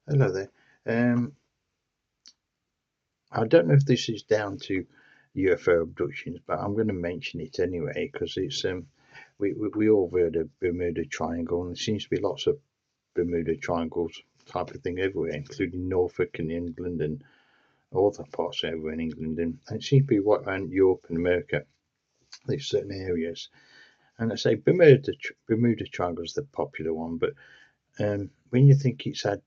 Hello there. I don't know if this is down to UFO abductions, but I'm going to mention it anyway because it's we all heard of Bermuda Triangle, and there seems to be lots of Bermuda Triangles type of thing everywhere, including Norfolk and England and all the parts over in England, and it seems to be right around Europe and America. There's certain areas, and I say Bermuda Triangle is the popular one, but when you think it's had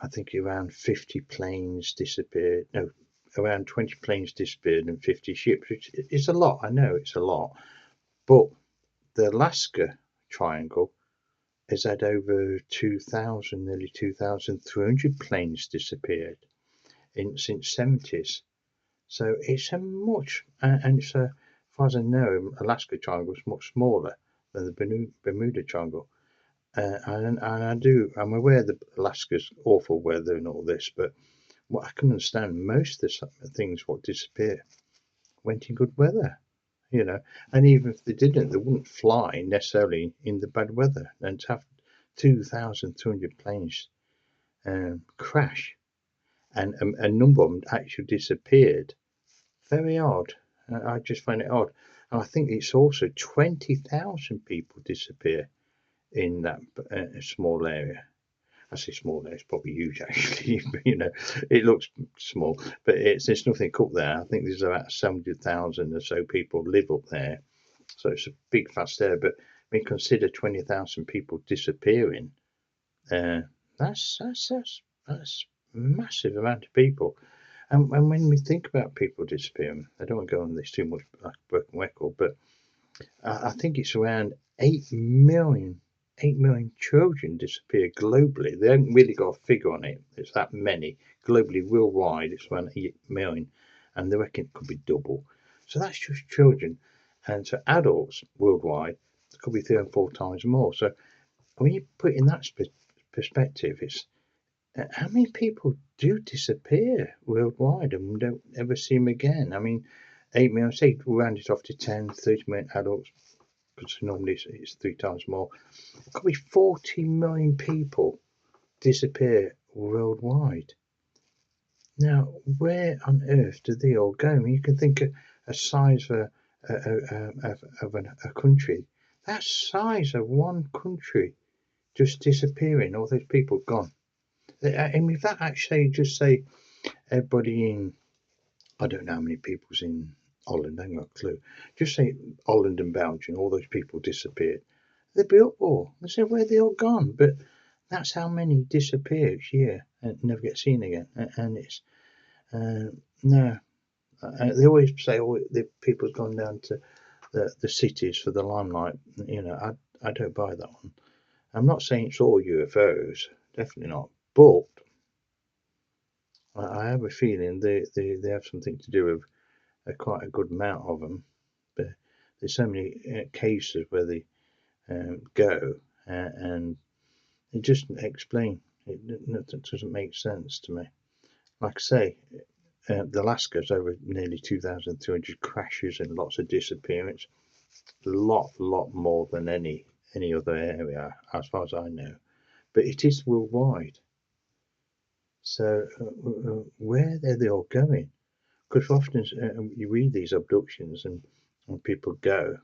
I think around 50 planes disappeared. No, around 20 planes disappeared and 50 ships, which is a lot. I know it's a lot. But the Alaska Triangle has had over 2,000, nearly 2,300 planes disappeared since 70s. So it's a much, and it's as far as I know, Alaska Triangle is much smaller than the Bermuda Triangle. And I'm aware that Alaska's awful weather and all this, but what I can understand, most of the things what disappear went in good weather, and even if they didn't, they wouldn't fly necessarily in the bad weather. And to have 2,200 planes crash and a number of them actually disappeared, very odd. I just find it odd. And I think it's also 20,000 people disappear in that small area. I say small there, it's probably huge actually, but it looks small, but there's nothing up there. I think there's about 700,000 or so people live up there, so it's a big vast area. But I mean, consider 20,000 people disappearing. Uh, that's massive amount of people. And when we think about people disappearing, I don't want to go on this too much like broken record, but I think it's around 8 million children disappear globally. They haven't really got a figure on it. It's that many. Globally, worldwide, it's around 8 million. And they reckon it could be double. So that's just children. And so adults worldwide, it could be 3 or 4 times more. So when you put it in that perspective, it's how many people do disappear worldwide and we don't ever see them again? I mean, 8 million, say, round it off to 10, 30 million adults, because normally it's 3 times more. It could be 40 million people disappear worldwide. Now, where on earth do they all go? I mean, you can think of a size of a country. That size of one country just disappearing, all those people gone. I mean, if that actually just say everybody in, I don't know how many people's in Holland, I haven't got a clue. Just say Holland and Belgium, all those people disappeared. They'd be uproar. They say, where they all gone? But that's how many disappear each year and never get seen again. And it's, no. They always say, oh, the people's gone down to the cities for the limelight. I don't buy that one. I'm not saying it's all UFOs, definitely not. But I have a feeling they have something to do with quite a good amount of them. But there's so many cases where they go and it just explain. It doesn't make sense to me. Like I say, the Alaska's over nearly 2,200 crashes and lots of disappearance. A lot more than any other area, as far as I know. But it is worldwide. So where are they all going? Because often you read these abductions and people go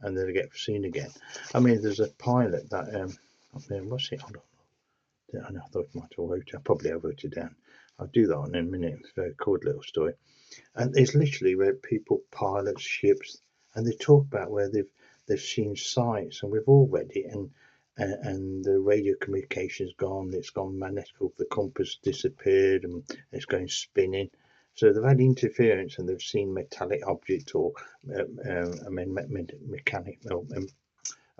and then they get seen again. I mean, there's a pilot that what's it? Hold on. I know I thought I might have wrote it. I probably have wrote it down. I'll do that in a minute. It's a very cool little story. And it's literally where people, pilots, ships, and they talk about where they've seen sights, and we've all read it, and the radio communication's gone. It's gone magnetic. The compass disappeared, and it's going spinning. So they've had interference, and they've seen metallic object or a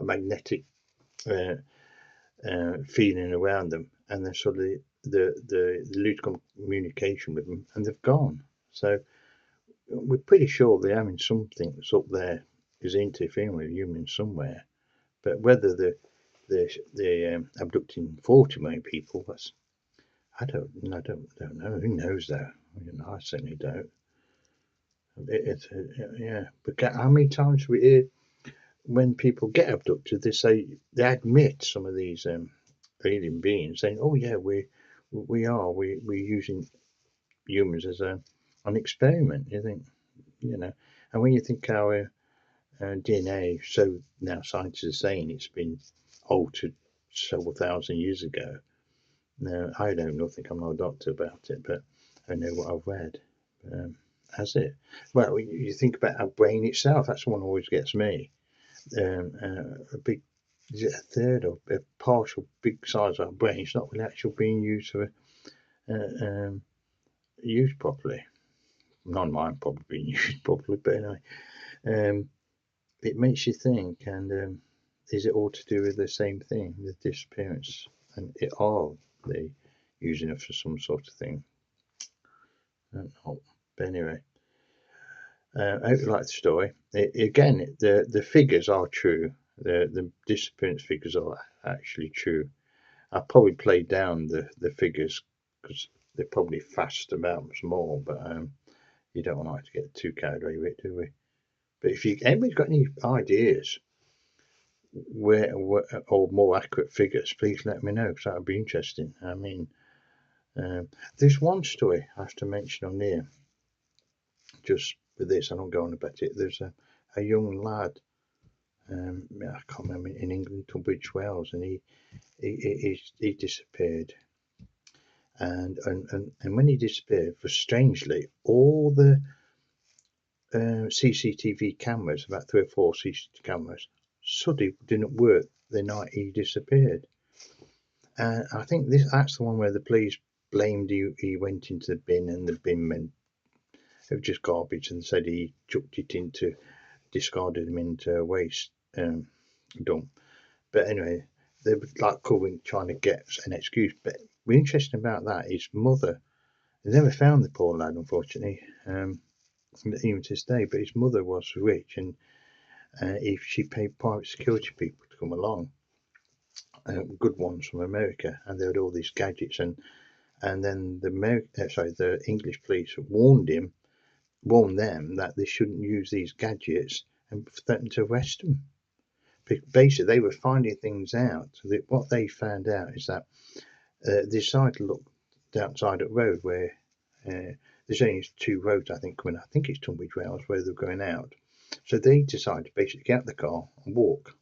magnetic feeling around them, and then suddenly the lose communication with them, and they've gone. So we're pretty sure they're having something that's up there is interfering with humans somewhere. But whether they're abducting 40 million people, that's I don't know. Who knows though? I certainly don't. Yeah. But how many times we hear when people get abducted, they say they admit some of these alien beings saying, "Oh yeah, we are. We're using humans as an experiment. You think, and when you think our DNA, so now scientists are saying it's been altered several thousand years ago. Now, I don't know, think I'm not a doctor about it, but I know what I've read. Has it? Well, you think about our brain itself, that's the one that always gets me. A big, is it a third or a partial big size of our brain? It's not really actually being used for used properly. None of mine probably being used properly, but anyway, it makes you think. And is it all to do with the same thing, the disappearance? And are they using it for some sort of thing? I don't know. But anyway, I hope you like the story. Again, the figures are true. The disappearance figures are actually true. I probably played down the figures because they're probably fast about more, but you don't like to get too carried away with it, do we? But if anybody's got any ideas where or more accurate figures, please let me know because that would be interesting. I mean, there's one story I have to mention on here. Just with this, I don't go on about it. There's a young lad. I can't remember, in England, Tunbridge Wells, and he disappeared. And when he disappeared, for strangely, all the CCTV cameras, about 3 or 4 CCTV cameras, suddenly didn't work the night he disappeared. And I think that's the one where the police blamed he went into the bin, and the bin meant it was just garbage, and said he chucked it into, discarded him into a waste dump. But anyway, they were like covering, trying to get an excuse. But what's interesting about that, his mother, they never found the poor lad, unfortunately, even to this day. But his mother was rich, and if she paid private security people to come along, good ones from America, and they had all these gadgets, and then the English police warned them that they shouldn't use these gadgets and threatened to arrest them. Basically, they were finding things out. So what they found out is that they decided to look outside the road where there's only 2 roads, I think, I think it's Tunbridge Wells where they're going out. So they decided to basically get out the car and walk.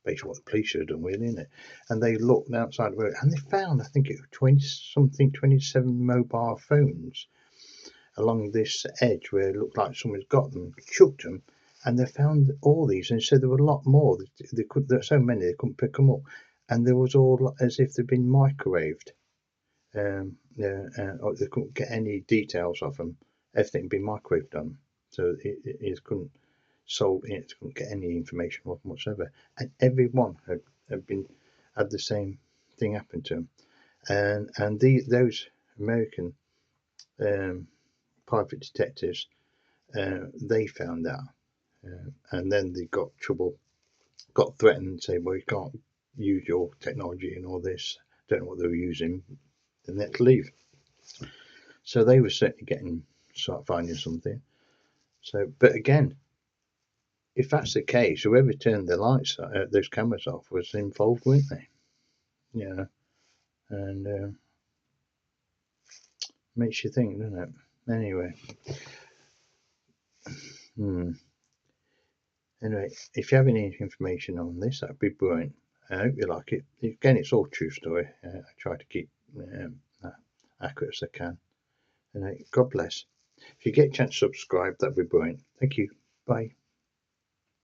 Basically, what the police should have done, really, isn't it? And they looked outside the road, and they found, I think it was 27 mobile phones along this edge where it looked like someone's got them, chucked them, and they found all these, and said there were a lot more. There were so many they couldn't pick them up, and there was all as if they'd been microwaved. They couldn't get any details of them. Everything had been microwaved on them, so it couldn't couldn't get any information of them whatsoever. And everyone had the same thing happen to them. And those American private detectives, they found out, and then they got threatened, and say, well, you can't use your technology and all this. Don't know what they were using, and they had to leave. So they were certainly finding something. So, but again, if that's the case, whoever turned the lights, those cameras off, was involved, weren't they? Yeah, and makes you think, doesn't it? Anyway. Anyway, if you have any information on this, that'd be brilliant. I hope you like it. Again, it's all true story. I try to keep accurate as I can. And God bless. If you get a chance to subscribe, that'd be brilliant. Thank you. Bye.